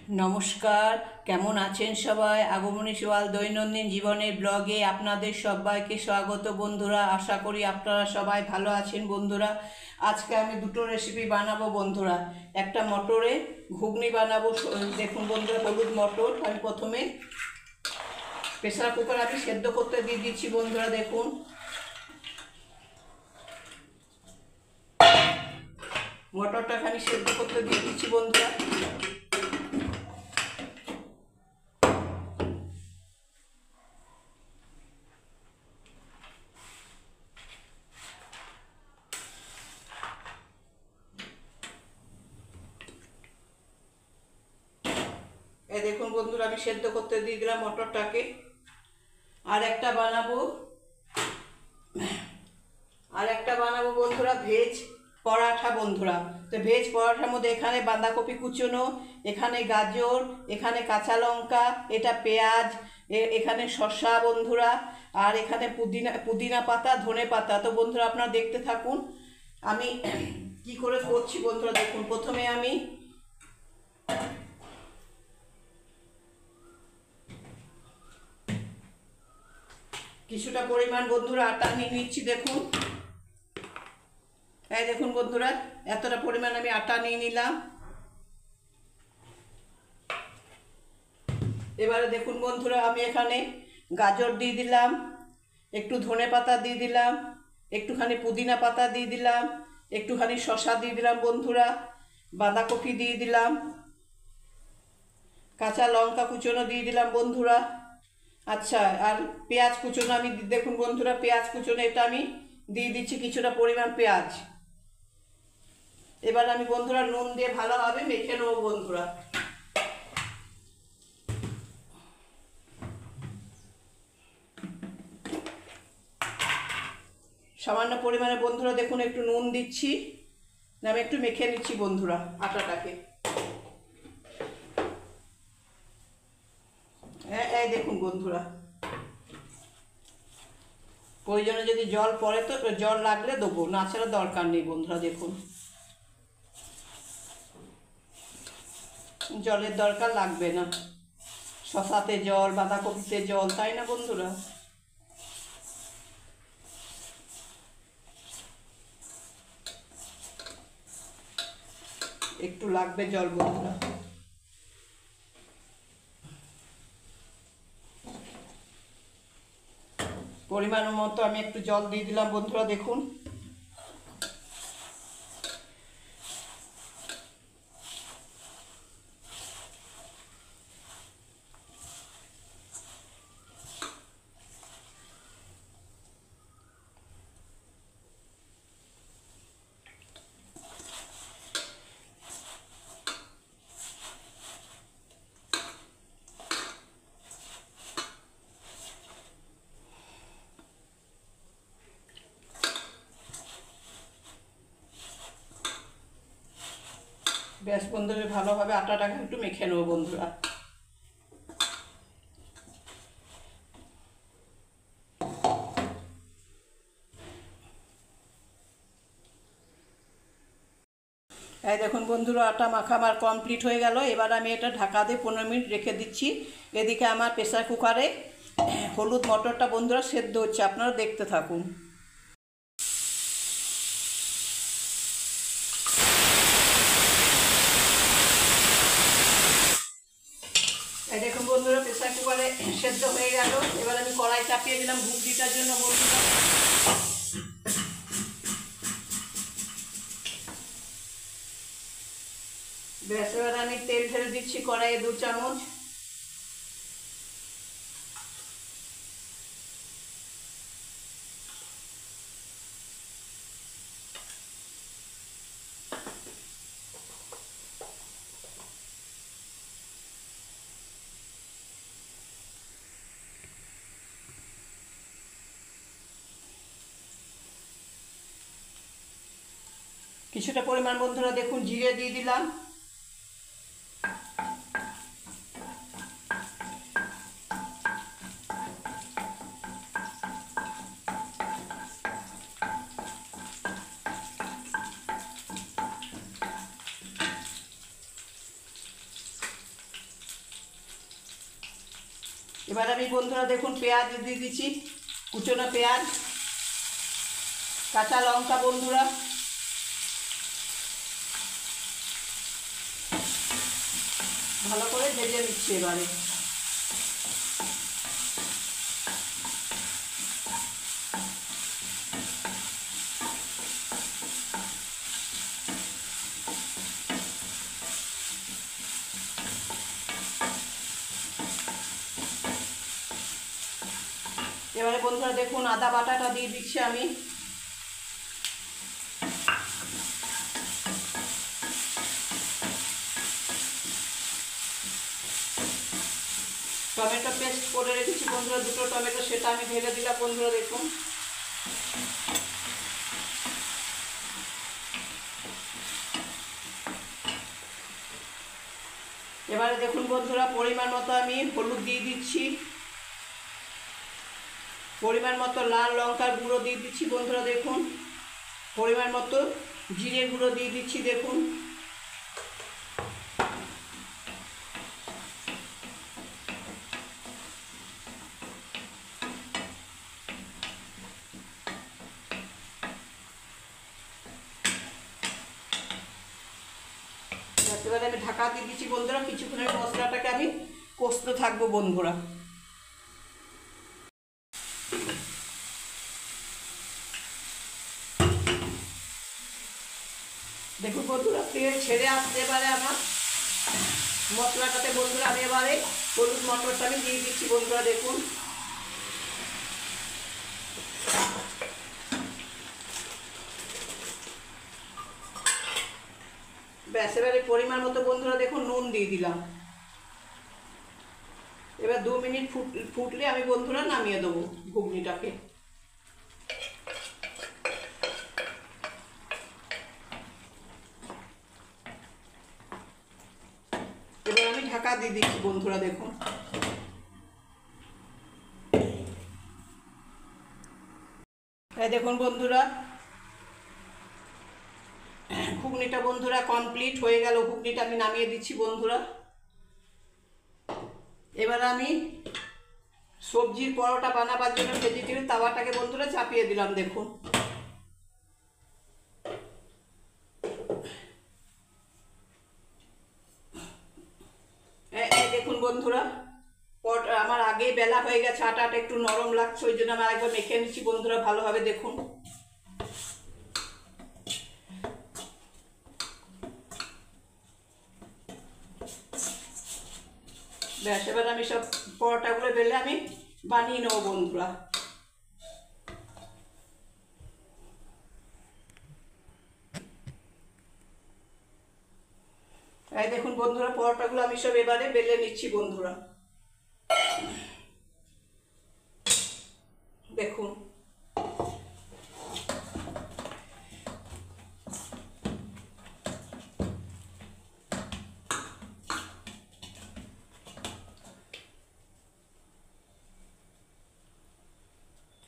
নমস্কার, কেমন আছেন সবাই? আগমনী সোয়াল দৈনন্দিন জীবনের ব্লগে আপনাদের সবাইকে স্বাগত বন্ধুরা। আশা করি আপনারা সবাই ভালো আছেন বন্ধুরা। আজকে আমি দুটো রেসিপি বানাবো বন্ধুরা। একটা মটরে ঘুগনি বানাবো। দেখুন বন্ধুরা, হলুদ মটর আমি প্রথমে প্রেসার কুকার আমি সেদ্ধ করতে দিয়ে দিচ্ছি বন্ধুরা। দেখুন মটরটাকে আমি সেদ্ধ করতে দিয়ে দিচ্ছি বন্ধুরা। এই দেখুন বন্ধুরা, আমি সেদ্ধ করতে দিয়ে দিলাম মটরটাকে। আর একটা বানাবো বন্ধুরা ভেজ পরাঠা বন্ধুরা। তো ভেজ পরাঠার মধ্যে এখানে বাঁধাকপি কুচনো, এখানে গাজর, এখানে কাঁচা লঙ্কা, এটা পেঁয়াজ, এখানে শসা বন্ধুরা, আর এখানে পুদিনা পাতা, ধনে পাতা। তো বন্ধুরা আপনারা দেখতে থাকুন আমি কি করে করছি বন্ধুরা। দেখুন প্রথমে আমি কিছুটা পরিমাণ বন্ধুরা আটা নিয়ে নিচ্ছি। দেখুন এই দেখুন বন্ধুরা, এতটা পরিমাণ আমি আটা নিয়ে নিলাম। এবারে দেখুন বন্ধুরা, আমি এখানে গাজর দিয়ে দিলাম, একটু ধনে পাতা দিয়ে দিলাম, একটুখানি পুদিনা পাতা দিয়ে দিলাম, একটুখানি শসা দিয়ে দিলাম বন্ধুরা, বাঁধাকপি দিয়ে দিলাম, কাঁচা লঙ্কা কুচনো দিয়ে দিলাম বন্ধুরা। আচ্ছা, আর পেঁয়াজ কুচনো আমি দেখুন বন্ধুরা, পেঁয়াজ কুচনো এটা আমি দিয়ে দিচ্ছি কিছুটা পরিমাণ পেঁয়াজ। এবার আমি বন্ধুরা নুন দিয়ে ভালোভাবে মেখে নেবো বন্ধুরা। সামান্য পরিমাণে বন্ধুরা দেখুন একটু নুন দিচ্ছি, আমি একটু মেখে নিচ্ছি বন্ধুরা আটাটাকে। এই দেখুন বন্ধুরা, প্রয়োজনে যদি জল পড়ে তো জল লাগলে দেবো, না ছাড়া দরকার নেই বন্ধুরা। দেখুন জলের দরকার লাগবে না, শসাতে জল, বাঁধাকপিতে জল, তাই না বন্ধুরা? একটু লাগবে জল বন্ধুরা। পরিমাণ মতো আমি একটু জল দিয়ে দিলাম বন্ধুরা। দেখুন ব্যাস বন্ধুরা, ভালোভাবে আটাটাকে একটু মেখে নেবো বন্ধুরা। এই দেখুন বন্ধুরা, আটা মাখা আমার কমপ্লিট হয়ে গেল। এবার আমি এটা ঢাকা দিয়ে 15 মিনিট রেখে দিচ্ছি। এদিকে আমার প্রেসার কুকারে হলুদ মটরটা বন্ধুরা সেদ্ধ হচ্ছে, আপনারা দেখতে থাকুন। এই দেখুন বন্ধুরা, প্রেসার কুকারে সেদ্ধ হয়ে গেল। এবার আমি কড়াই চাপিয়ে দিলাম ঘুগনিটার জন্য বন্ধুরা। ব্যাস, এবার আমি তেল ঢেলে দিচ্ছি কড়াইয়ে 2 চামচ। কিছুটা পরিমাণ বন্ধুরা দেখুন জিরে দিয়ে দিলাম। এবার আমি বন্ধুরা দেখুন পেঁয়াজ দিয়ে দিচ্ছি, কুচনো পেঁয়াজ, কাঁচা লঙ্কা বন্ধুরা, ভালো করে ভেজে নিচ্ছি। এবারে বন্ধুরা দেখুন আদা বাটাটা দিয়ে দিচ্ছি আমি। টমেটো পেস্ট করে রেখেছি বন্ধুরা, দুটো টমেটো, সেটা আমি ঢেলে দিলাম বন্ধুরা দেখুন। এবারে দেখুন বন্ধুরা পরিমাণ মতো আমি হলুদ দিয়ে দিচ্ছি, পরিমাণ মতো লাল লঙ্কার গুঁড়ো দিয়ে দিচ্ছি বন্ধুরা দেখুন, পরিমাণ মতো জিরে গুঁড়ো দিয়ে দিচ্ছি দেখুন। এবারে আমি ঢাকা দিয়ে দিচ্ছি বন্ধুরা, কিছুক্ষণের মশলাটাকে আমি কষতে থাকবো বন্ধুরা। দেখুন বন্ধুরা তেল ছেড়ে আসতে এবারে আমার মশলাটাতে বন্ধুরা আমি এবারে হলুদ মটরটা আমি দিয়ে দিচ্ছি বন্ধুরা দেখুন। ব্যাস এবারে পরিমাণ মতো বন্ধুরা দেখুন নুন দিয়ে দিলাম। এবার 2 মিনিট ফুটলে আমি বন্ধুরা নামিয়ে দেবো ঘুগনিটাকে। এবার আমি ঢাকা দিয়ে দিচ্ছি বন্ধুরা দেখুন। এই দেখুন বন্ধুরা ঘুগনিটা বন্ধুরা কমপ্লিট হয়ে গেল, ঘুগনিটা আমি নামিয়ে দিচ্ছি বন্ধুরা। এবার আমি সবজির পরোটা বানাবার জন্য ভেজিটেবিল তাওয়াটাকে বন্ধুরা চাপিয়ে দিলাম দেখুন। এই দেখুন বন্ধুরা আমার আগেই বেলা হয়ে গেছে, আটাটা একটু নরম লাগছে, ওই জন্য আমি আরেকবার মেখে নিচ্ছি বন্ধুরা ভালোভাবে দেখুন। ব্যাস এবার আমি সব পরোটাগুলো বেলে আমি বানিয়ে নেবো বন্ধুরা। এই দেখুন বন্ধুরা পরোটাগুলো আমি সব এবারে বেলে নিচ্ছি বন্ধুরা দেখুন।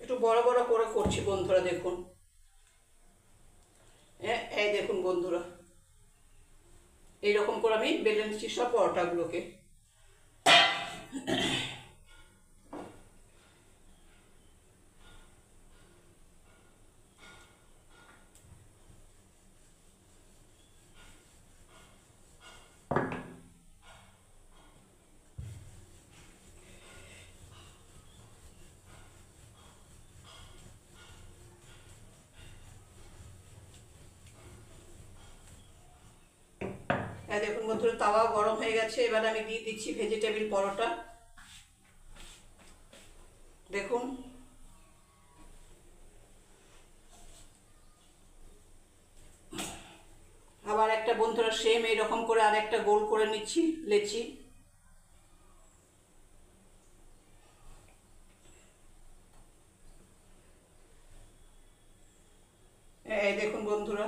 একটু বড় বড় করে করছি বন্ধুরা দেখুন। এই দেখুন বন্ধুরা এইরকম করে আমি বেলে নিচ্ছি সব পরোটাগুলোকে। দেখুন বন্ধুরা তাওয়া গরম হয়ে গেছে, এবার আমি দিয়ে দিচ্ছি ভেজিটেবিল পরোটা দেখুন। আবার একটা বন্ধুরা সেম এইরকম করে আর একটা গোল করে নিচ্ছি লেচি। এই দেখুন বন্ধুরা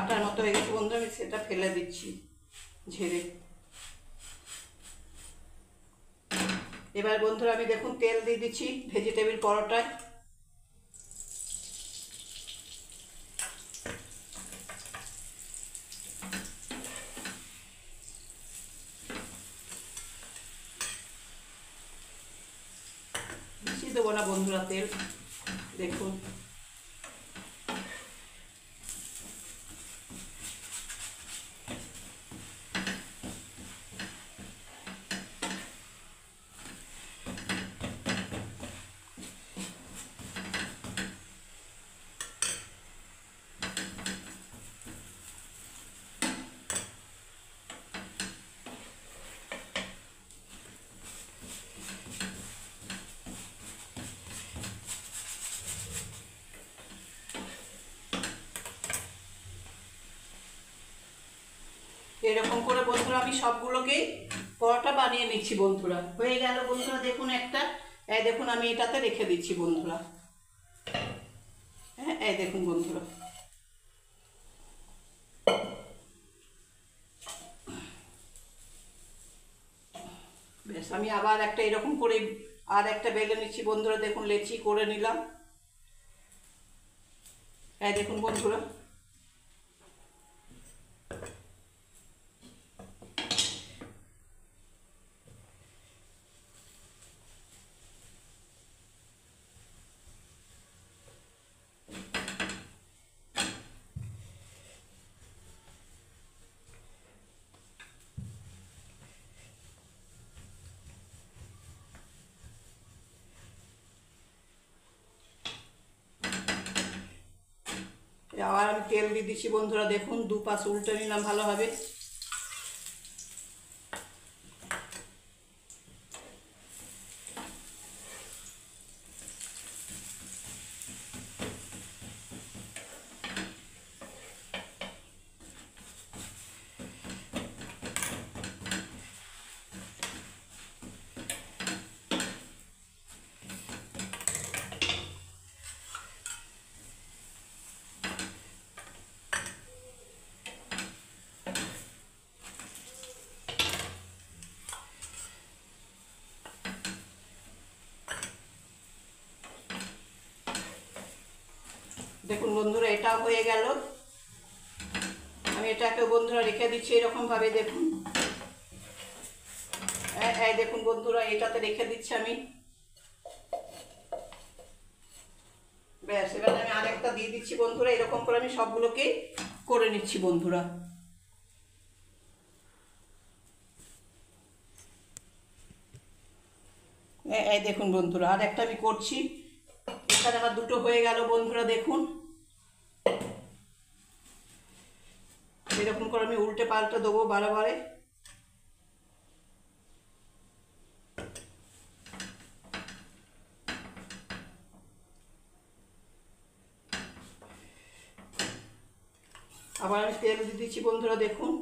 আটার মতো হয়ে গেছে বন্ধুরা, আমি সেটা ফেলে দিচ্ছি ঝেড়ে। এবার বন্ধুরা আমি দেখুন তেল দিয়ে দিচ্ছি ভেজিটেবিল পরোটায়। বেশি দেবো না বন্ধুরা তেল, দেখুন। এরকম করে বন্ধুরা আমি সবগুলোকেই পরোটা বানিয়ে নিচ্ছি বন্ধুরা। হয়ে গেল বন্ধুরা, দেখুন একটা, এই দেখুন আমি এটাতে রেখে দিচ্ছি বন্ধুরা। হ্যাঁ, এই দেখুন বন্ধুরা। বেশ, আমি আবার একটা এরকম করে আর একটা বেলে নিচ্ছি বন্ধুরা, দেখুন লেচি করে নিলাম। এই দেখুন বন্ধুরা। আবার আমি তেল দিয়ে দিচ্ছি বন্ধুরা, দেখুন দুপাশ উল্টে নিলাম ভালোভাবে। দেখুন বন্ধুরা, এটা হয়ে গেল। আমি এটাকে বন্ধুরা রেখে দিচ্ছি এরকম ভাবে, দেখুন। এই দেখুন বন্ধুরা, এটাতে রেখে দিচ্ছি আমি। ব্যাস, এবার আমি আরেকটা দিয়ে দিচ্ছি বন্ধুরা। এরকম করে আমি সবগুলোকে করে নিচ্ছি বন্ধুরা। এই দেখুন বন্ধুরা, আর একটা আমি করছি। এখানে আমার দুটো হয়ে গেল বন্ধুরা, দেখুন। এরকম করে আমি উল্টে পাল্টে দেবো বারে। আবার আমি তেল দিয়ে দিচ্ছি বন্ধুরা, দেখুন।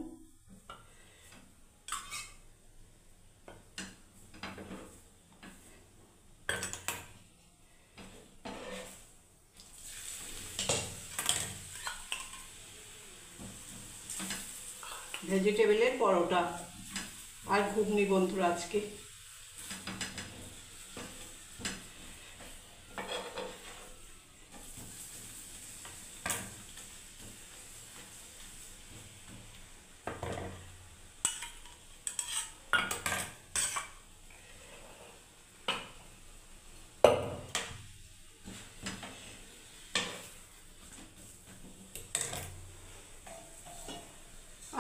ভেজিটেবিলের পরোটা আর ঘুগনি বন্ধুরা আজকে।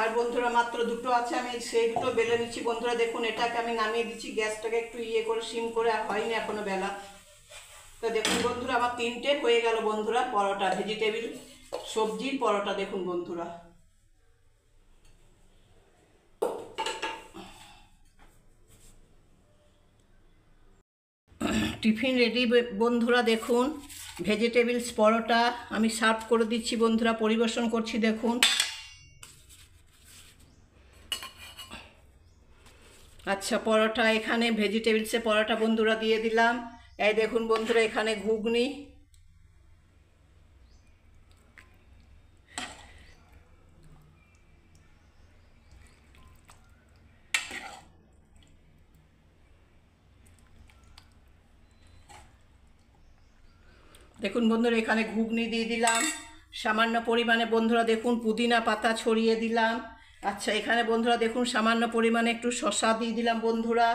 আর বন্ধুরা মাত্র দুটো আছে, আমি সেই দুটো বেলে নিচ্ছি বন্ধুরা। দেখুন, এটাকে আমি নামিয়ে দিচ্ছি, গ্যাসটাকে একটু করে সিম করে, আর হয়নি এখনো বেলা। তো দেখুন বন্ধুরা, আমার তিনটে হয়ে গেল বন্ধুরা পরোটা, ভেজিটেবিল সবজির পরোটা। দেখুন বন্ধুরা, টিফিন রেডি বন্ধুরা। দেখুন ভেজিটেবিলস পরোটা আমি সার্ভ করে দিচ্ছি বন্ধুরা, পরিবেশন করছি। দেখুন, আচ্ছা, পরোটা এখানে ভেজিটেবিলসে পরোটা বন্ধুরা দিয়ে দিলাম। এই দেখুন বন্ধুরা, এখানে ঘুগনি, দেখুন বন্ধুরা এখানে ঘুগনি দিয়ে দিলাম, সামান্য পরিমাণে বন্ধুরা দেখুন পুদিনা পাতা ছড়িয়ে দিলাম। আচ্ছা এখানে বন্ধুরা দেখুন সামান্য পরিমাণে একটু শসা দিয়ে দিলাম বন্ধুরা।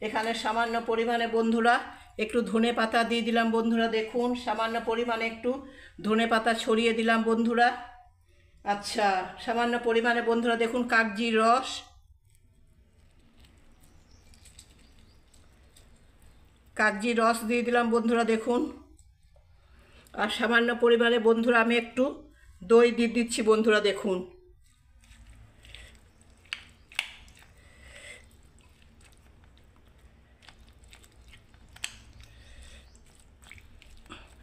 এখানে সামান্য পরিমাণে বন্ধুরা একটু ধনে পাতা দিয়ে দিলাম বন্ধুরা, দেখুন সামান্য পরিমাণে একটু ধনে পাতা ছড়িয়ে দিলাম বন্ধুরা। আচ্ছা সামান্য পরিমাণে বন্ধুরা দেখুন কাগজির রস দিয়ে দিলাম বন্ধুরা দেখুন। আর সামান্য পরিমাণে বন্ধুরা আমি একটু দই দিয়ে দিচ্ছি বন্ধুরা দেখুন।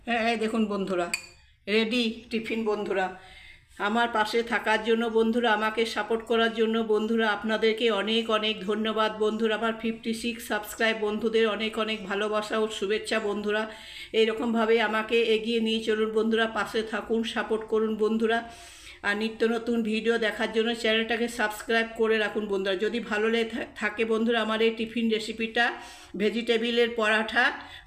হ্যাঁ দেখুন বন্ধুরা রেডি টিফিন বন্ধুরা। আমার পাশে থাকার জন্য বন্ধুরা, আমাকে সাপোর্ট করার জন্য বন্ধুরা আপনাদেরকে অনেক অনেক ধন্যবাদ বন্ধুরা। আমার 56 সাবস্ক্রাইব বন্ধুদের অনেক অনেক ভালোবাসা ও শুভেচ্ছা বন্ধুরা। এইরকমভাবে আমাকে এগিয়ে নিয়ে চলুন বন্ধুরা, পাশে থাকুন, সাপোর্ট করুন বন্ধুরা। আর নিত্য নতুন ভিডিও দেখার জন্য চ্যানেলটাকে সাবস্ক্রাইব করে রাখুন বন্ধুরা। যদি ভালো থাকে বন্ধুরা আমার এই টিফিন রেসিপিটা, ভেজিটেবিলের পরাঠা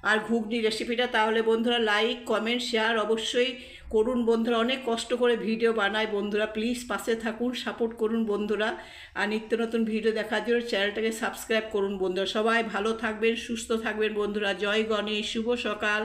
আর ঘুগনি রেসিপিটা, তাহলে বন্ধুরা লাইক কমেন্ট শেয়ার অবশ্যই করুন বন্ধুরা। অনেক কষ্ট করে ভিডিও বানাই বন্ধুরা, প্লিজ পাশে থাকুন, সাপোর্ট করুন বন্ধুরা। আর নিত্য নতুন ভিডিও দেখার জন্য চ্যানেলটাকে সাবস্ক্রাইব করুন বন্ধুরা। সবাই ভালো থাকবেন, সুস্থ থাকবেন বন্ধুরা। জয় গণেশ, শুভ সকাল।